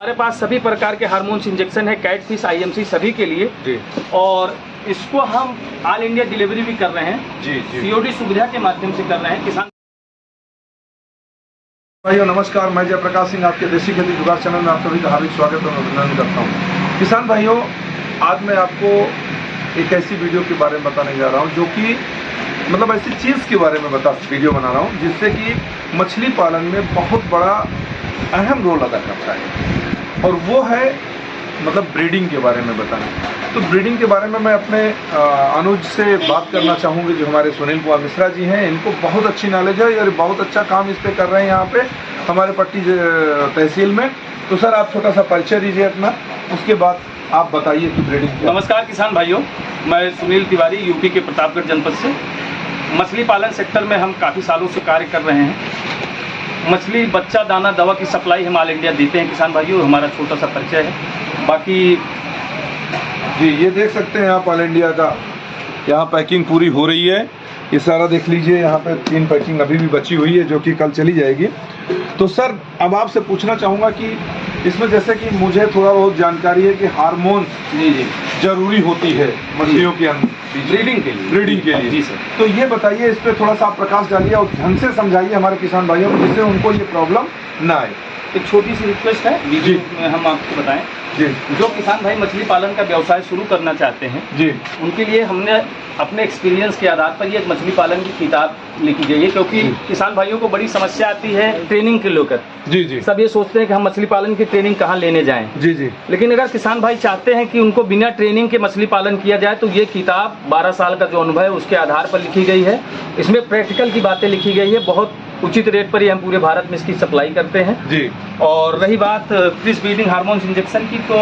हमारे पास सभी प्रकार के हार्मोन्स इंजेक्शन है, कैट फिश, आईएमसी सभी के लिए जी। और इसको हम ऑल इंडिया डिलीवरी भी कर रहे हैं जी जी। सीओडी सुविधा के माध्यम से कर रहे हैं। किसान भाइयों नमस्कार, मैं जयप्रकाश सिंह आपके देसी खेती जुगाड़ चैनल में आप सभी का हार्दिक स्वागत और अभिनंदन करता हूँ। किसान भाइयों, आज मैं आपको एक ऐसी वीडियो के बारे में बताने जा रहा हूँ जो कि मतलब ऐसी चीज़ के बारे में वीडियो बना रहा हूँ जिससे कि मछली पालन में बहुत बड़ा अहम रोल अदा करता है, और वो है मतलब ब्रीडिंग के बारे में बताना। तो ब्रीडिंग के बारे में मैं अपने अनुज से बात करना चाहूँगी, जो हमारे सुनील कुमार मिश्रा जी हैं। इनको बहुत अच्छी नॉलेज है और बहुत अच्छा काम इस पे कर रहे हैं यहाँ पे हमारे पट्टी तहसील में। तो सर, आप छोटा सा परिचय दीजिए अपना, उसके बाद आप बताइए कि ब्रीडिंग। नमस्कार किसान भाइयों, मैं सुनील तिवारी यूपी के प्रतापगढ़ जनपद से। मछली पालन सेक्टर में हम काफ़ी सालों से कार्य कर रहे हैं। मछली बच्चा दाना दवा की सप्लाई हम ऑल इंडिया देते हैं किसान भाइयों, हमारा छोटा सा परिचय है। बाकी जी, ये देख सकते हैं आप ऑल इंडिया का, यहाँ पैकिंग पूरी हो रही है। ये सारा देख लीजिए, यहाँ पे 3 पैकिंग अभी भी बची हुई है जो कि कल चली जाएगी। तो सर, अब आपसे पूछना चाहूँगा कि इसमें जैसे कि मुझे थोड़ा बहुत जानकारी है कि हार्मोन जी जरूरी होती है मछलियों के अंदर ब्रीडिंग के लिए। जी सर। तो ये बताइए, इस पर थोड़ा सा आप प्रकाश डालिए और ढंग से समझाइए हमारे किसान भाइयों को, जिससे उनको ये प्रॉब्लम ना आए। एक छोटी सी रिक्वेस्ट है वीडियो में हम आपको बताएं। जी। जो किसान भाई मछली पालन का व्यवसाय शुरू करना चाहते हैं जी, उनके लिए हमने अपने एक्सपीरियंस के आधार पर ये मछली पालन की किताब लिखी गई है, क्योंकि किसान भाइयों को बड़ी समस्या आती है ट्रेनिंग के लेकर। जी जी। सब ये सोचते हैं कि हम मछली पालन की ट्रेनिंग कहाँ लेने जाएं। जी जी। लेकिन अगर किसान भाई चाहते हैं कि उनको बिना ट्रेनिंग के मछली पालन किया जाए, तो ये किताब 12 साल का जो अनुभव है उसके आधार पर लिखी गई है। इसमें प्रैक्टिकल की बातें लिखी गई है। बहुत उचित रेट पर ही हम पूरे भारत में इसकी सप्लाई करते हैं जी। और रही बात फिश ब्रीडिंग हार्मोन्स इंजेक्शन की, तो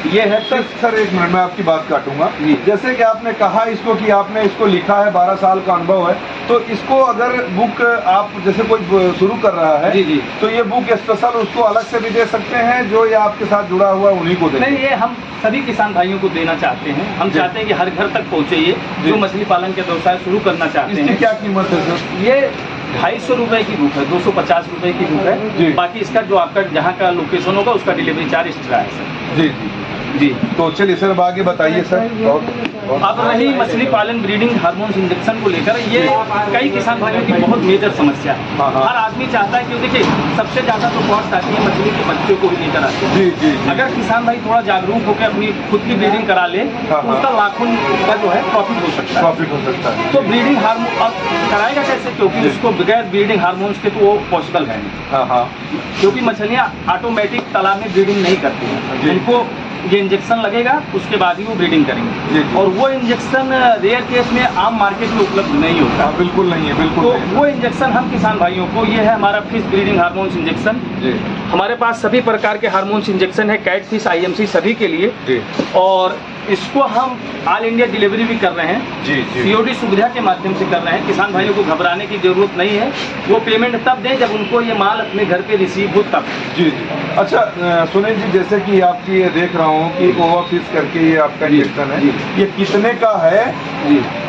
ये है सर एक मिनट में आपकी बात काटूंगा। जैसे कि आपने कहा इसको कि आपने इसको लिखा है, 12 साल का अनुभव है, तो इसको अगर बुक आप जैसे कोई शुरू कर रहा है जी, तो ये बुक स्पेशल उसको अलग से भी दे सकते हैं, जो ये आपके साथ जुड़ा हुआ है उन्हीं को दे? नहीं, ये हम सभी किसान भाइयों को देना चाहते हैं। हम चाहते हैं कि हर घर तक पहुँचे ये, जो मछली पालन के व्यवसाय शुरू करना चाहते हैं। इसकी क्या कीमत है सर? ये 250 रुपए की बुक है, 250 रुपए की बुक है। बाकी इसका जो आपका जहाँ का लोकेशन होगा उसका डिलीवरी चार्ज एक्स्ट्रा है सर। जी जी जी। तो चलिए सर, अब आगे बताइए सर। अब रही मछली पालन ब्रीडिंग हार्मोन्स इंजेक्शन को लेकर, ये कई किसान भाइयों की बहुत मेजर समस्या है। हर आदमी चाहता है कि देखिए, सबसे ज्यादा तो कॉस्ट आती है मछली के बच्चों को ही लेकर आते हैं। जी जी। अगर किसान भाई थोड़ा जागरूक होकर अपनी खुद की ब्रीडिंग करा ले तो उसका लाखों का जो है प्रॉफिट हो सकता है। तो ब्रीडिंग हार्मोन अब कराएगा कैसे, क्योंकि उसको बगैर ब्रीडिंग हार्मोन्स के तो वो पॉसिबल है नहीं। क्योंकि मछलियाँ ऑटोमेटिक तालाब में ब्रीडिंग नहीं करती हैं। उनको ये इंजेक्शन लगेगा, उसके बाद ही वो ब्रीडिंग करेंगे। और वो इंजेक्शन रेयर केस में आम मार्केट में उपलब्ध नहीं होता। बिल्कुल नहीं है, बिल्कुल। तो वो इंजेक्शन हम किसान भाइयों को, ये है हमारा फिश ब्रीडिंग हार्मोन्स इंजेक्शन। हमारे पास सभी प्रकार के हार्मोन्स इंजेक्शन है, कैट फिश, आईएमसी सभी के लिए, और इसको हम ऑल इंडिया डिलीवरी भी कर रहे हैं सीओडी सुविधा के माध्यम से कर रहे हैं। किसान भाइयों को घबराने की जरूरत नहीं है। वो पेमेंट तब दें जब उनको ये माल अपने घर पे रिसीव हो तब। जी। अच्छा सुनील जी, जैसे कि आपकी ये देख रहा हूँ कि ओवरफिश करके ये आपका इंजेक्शन है, ये कितने का है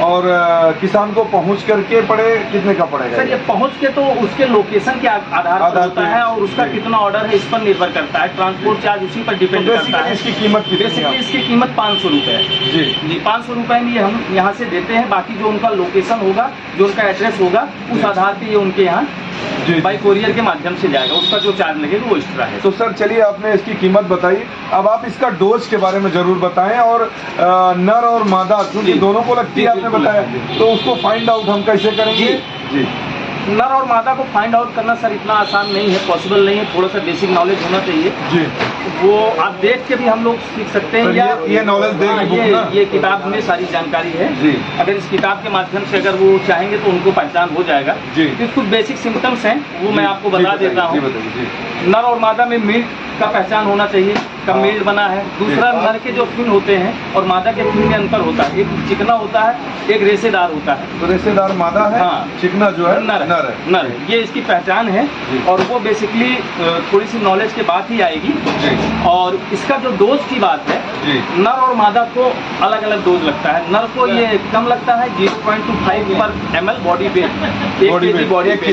और किसान को पहुँच करके कितने का पड़ेगा? सर, ये पहुँच के तो उसके लोकेशन के आधार पर होता है और उसका कितना ऑर्डर है इस पर निर्भर करता है। ट्रांसपोर्ट चार्ज उसी पर डिपेंड करता है। इसकी कीमत इसकी कीमत 500 रुपये है। जी, 500 रुपये में ये हम यहाँ से देते हैं। बाकी जो उनका लोकेशन होगा, जो उनका एड्रेस होगा, उस आधार पे ये उनके यहाँ बाई कोरियर के माध्यम से जाएगा। उसका जो चार्ज लगेगा वो एक्स्ट्रा है। तो सर चलिए, आपने इसकी कीमत बताई, अब आप इसका डोज के बारे में जरूर बताएं, और नर और मादा क्योंकि दोनों को लगती है आपने बताया, तो उसको फाइंड आउट हम कैसे करेंगे? जी। नर और मादा को फाइंड आउट करना सर इतना आसान नहीं है, पॉसिबल नहीं है। थोड़ा सा बेसिक नॉलेज होना चाहिए जी। वो आप देख के भी हम लोग सीख सकते हैं, या ये नॉलेज देगी ये किताब में सारी जानकारी है जी। अगर इस किताब के माध्यम से अगर वो चाहेंगे तो उनको पहचान हो जाएगा जी। कुछ बेसिक सिम्टम्स हैं, वो मैं आपको बता देता हूँ। नर और मादा में मिल्क का पहचान होना चाहिए, कब मिल्क बना है। दूसरा, नर के जो फिन होते हैं और मादा के फिन में अंतर होता है। एक चिकना होता है, एक रेशेदार होता है। तो रेशेदार मादा है, चिकना जो है नर है। ये इसकी पहचान है और वो बेसिकली थोड़ी सी नॉलेज के बाद ही आएगी। और इसका जो डोज की बात है, जी। नर और मादा को अलग अलग डोज लगता है। नर को ये कम लगता है 0.25 पर ml body weight, 1 kg body weight,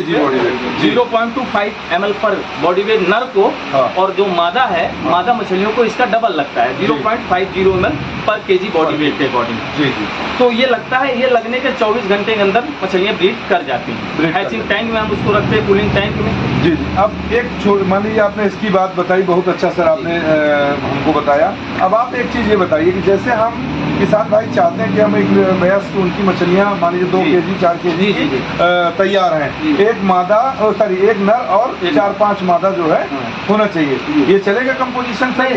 0.25 ml पर बॉडी वेट नर को। हाँ। और जो मादा है, मादा मछलियों को इसका डबल लगता है 0.50 ml पर kg बॉडी वेट के अकॉर्डिंग। जी जी। तो ये लगता है, ये लगने के 24 घंटे के अंदर मछलियाँ ब्रीड कर जाती हैं। हैचिंग टैंक में हम उसको रखते हैं, कूलिंग टैंक में। जी जी। अब एक मान लीजिए आपने इसकी बात बताई, बहुत अच्छा सर आपने हमको बताया। अब आप एक चीज़ ये बताइए कि जैसे हम किसान भाई चाहते हैं कि हम एक वयस्क उनकी मछलियाँ मान लीजिए 2 kg 4 kg तैयार हैं, एक मादा सॉरी एक नर और 4-5 मादा जो है होना चाहिए, ये चलेगा कंपोजिशन से?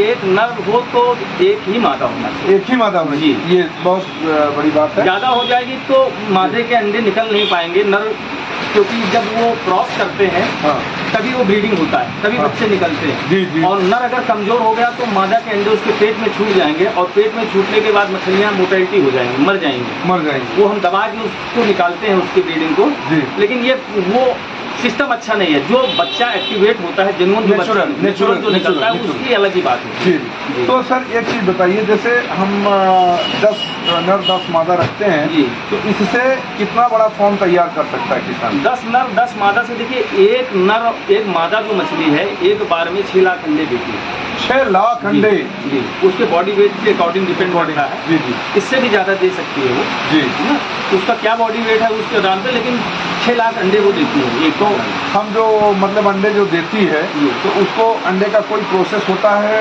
एक नर हो तो एक ही मादा होना चाहिए, एक ही मादा होना चाहिए, ये बहुत बड़ी बात है। ज़्यादा हो जाएगी तो मादे के अंडे निकल नहीं पाएंगे नर, क्योंकि जब वो क्रॉस करते हैं हाँ। तभी वो ब्रीडिंग होता है, तभी हाँ। बच्चे निकलते हैं। जी जी। और नर अगर कमजोर हो गया तो मादा के अंडे उसके पेट में छूट जाएंगे, और पेट में छूटने के बाद मछलियाँ मोटेलिटी हो जाएंगी, मर जाएंगी। वो हम दबा के उसको निकालते हैं उसकी ब्रीडिंग को। लेकिन ये वो सिस्टम अच्छा नहीं है। जो बच्चा एक्टिवेट होता है, जेन्युइन नेचुरल जो निकलता है, उसकी अलग ही बात है। जी। तो सर एक चीज बताइए, जैसे हम 10 नर 10 मादा रखते हैं जी, तो इससे कितना बड़ा फॉर्म तैयार कर सकता है किसान? 10 नर 10 मादा से देखिए, एक नर एक मादा जो मछली है एक बार में 6 लाख अंडे देती है। 6 लाख अंडे? जी, उसके बॉडी वेट के अकॉर्डिंग डिपेंड करता है। जी जी। इससे भी ज़्यादा दे सकती है वो, जी, है ना। उसका क्या बॉडी वेट है उसके आधार पे, लेकिन 6 लाख अंडे वो देती है। एक तो हम जो मतलब अंडे जो देती है तो उसको अंडे का कोई प्रोसेस होता है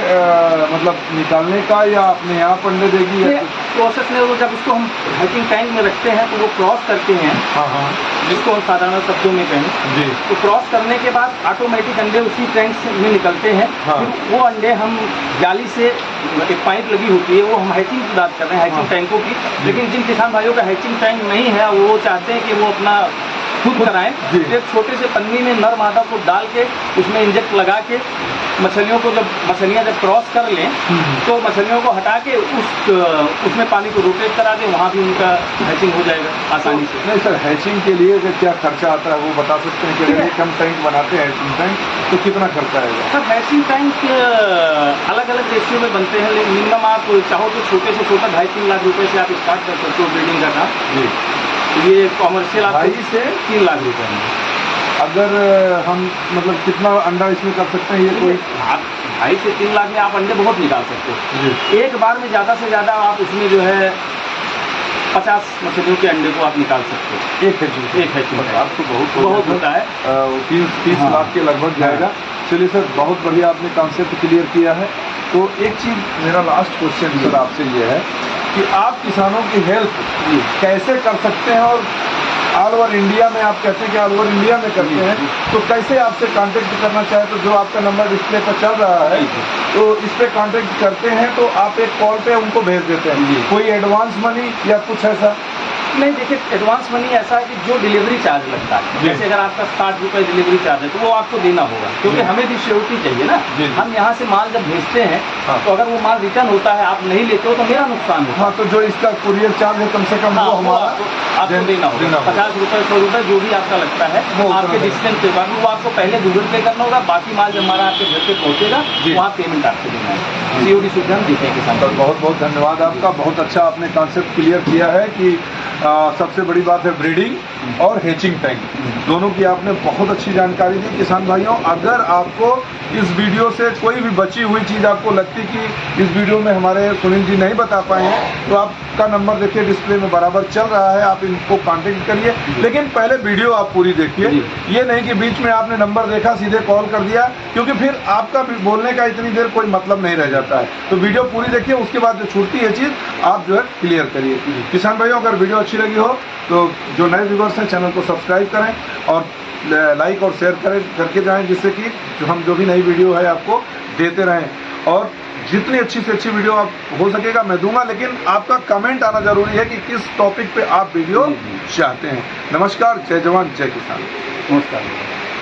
मतलब निकालने का, या अपने आप अंडे देगी या प्रोसेस में वो जब उसको हम हैचिंग टैंक में रखते हैं तो वो क्रॉस करते हैं। हाँ हाँ। जिसको हम साधारण शब्दों में कहें जी। तो क्रॉस करने के बाद ऑटोमेटिक अंडे उसी टैंक में निकलते हैं। हाँ। फिर वो अंडे हम जाली से, एक पाइप लगी होती है, वो हम हैचिंग की बात कर रहे हैं, हैचिंग टैंकों की। लेकिन जिन किसान भाइयों का हैचिंग टैंक नहीं है, वो चाहते हैं कि वो अपना खुद कराएं, एक छोटे से पन्नी में नर मादा को डाल के उसमें इंजेक्ट लगा के मछलियों को, जब मछलियाँ जब क्रॉस कर लें तो मछलियों को हटा के उसमें पानी को रोटेट करा दें, वहाँ भी उनका हैचिंग हो जाएगा आसानी से। नहीं सर, हैचिंग के लिए क्या खर्चा आता है वो बता सकते हैं कि अगर एक हम टैंक बनाते हैं हैचिंग टैंक तो कितना खर्चा आएगा? सर हैचिंग टैंक अलग अलग रेशियो में बनते हैं, लेकिन मिनिमम आप चाहो तो छोटे से छोटा 2.5-3 लाख रुपए से आप स्टार्ट कर सकते हो ब्रीडिंग करना। जी। ये कॉमर्शियल आप 2.5 से 3 लाख रुपए में। अगर हम मतलब कितना अंडा इसमें कर सकते हैं? ये कोई 2.5 से 3 लाख में आप अंडे बहुत निकाल सकते हो। जी। एक बार में ज़्यादा से ज़्यादा आप उसमें जो है 50 मछलियों के अंडे को आप निकाल सकते हो। एक हैचिंग आप तो बहुत होता है, 30 हाँ। लाख के लगभग जाएगा। चलिए सर, बहुत बढ़िया आपने कॉन्सेप्ट क्लियर किया है। तो एक चीज़ मेरा लास्ट क्वेश्चन सर आपसे ये है कि आप किसानों की हेल्प कैसे कर सकते हैं, और ऑल ओवर इंडिया में आप कहते हैं कि ऑल ओवर इंडिया में करते हैं, तो कैसे आपसे कांटेक्ट करना चाहे तो जो आपका नंबर डिस्प्ले पर चल रहा है तो इस पे कांटेक्ट करते हैं तो आप एक कॉल पे उनको भेज देते हैं, कोई एडवांस मनी या कुछ ऐसा? नहीं, देखिए एडवांस मनी ऐसा है कि जो डिलीवरी चार्ज लगता है, जैसे अगर आपका 60 रुपये डिलीवरी चार्ज है तो वो आपको देना होगा, क्योंकि हमें भी श्योरिटी चाहिए ना। हम यहाँ से माल जब भेजते हैं तो अगर वो माल रिटर्न होता है, आप नहीं लेते हो तो मेरा नुकसान होता है। हाँ, तो जो इसका कुरियर चार्ज है कम से कम वो हमारा आपको देना होगा, 50 रुपये 100 रुपये जो भी आपका लगता है आपके डिस्टेंस के बाद, वो आपको पहले गूगल पे करना होगा। बाकी माल जब हमारा आपके घर पे पहुँचेगा वहाँ पेमेंट आपको देना है। COD सुविधा हम देते हैं किसान। बहुत बहुत धन्यवाद आपका, बहुत अच्छा आपने कॉन्सेप्ट क्लियर किया है कि सबसे बड़ी बात है ब्रीडिंग और हैचिंग टैंक, दोनों की आपने बहुत अच्छी जानकारी दी। किसान भाइयों, अगर आपको इस वीडियो से कोई भी बची हुई चीज़ आपको लगती कि इस वीडियो में हमारे सुनील जी नहीं बता पाए हैं तो आपका नंबर देखिए डिस्प्ले में बराबर चल रहा है, आप इनको कांटेक्ट करिए। लेकिन पहले वीडियो आप पूरी देखिए, ये नहीं कि बीच में आपने नंबर देखा सीधे कॉल कर दिया, क्योंकि फिर आपका बोलने का इतनी देर कोई मतलब नहीं रह जाता है। तो वीडियो पूरी देखिए, उसके बाद जो छूटती है चीज़ आप जो है क्लियर करिए। किसान भाइयों, अगर वीडियो अच्छी लगी हो तो जो नए व्यूअर्स हैं चैनल को सब्सक्राइब करें और लाइक और शेयर करके जाएं, जिससे कि हम जो भी नई वीडियो है आपको देते रहें। और जितनी अच्छी से अच्छी वीडियो आप हो सकेगा मैं दूंगा, लेकिन आपका कमेंट आना जरूरी है कि किस टॉपिक पे आप वीडियो चाहते हैं। नमस्कार, जय जवान जय किसान। नमस्कार।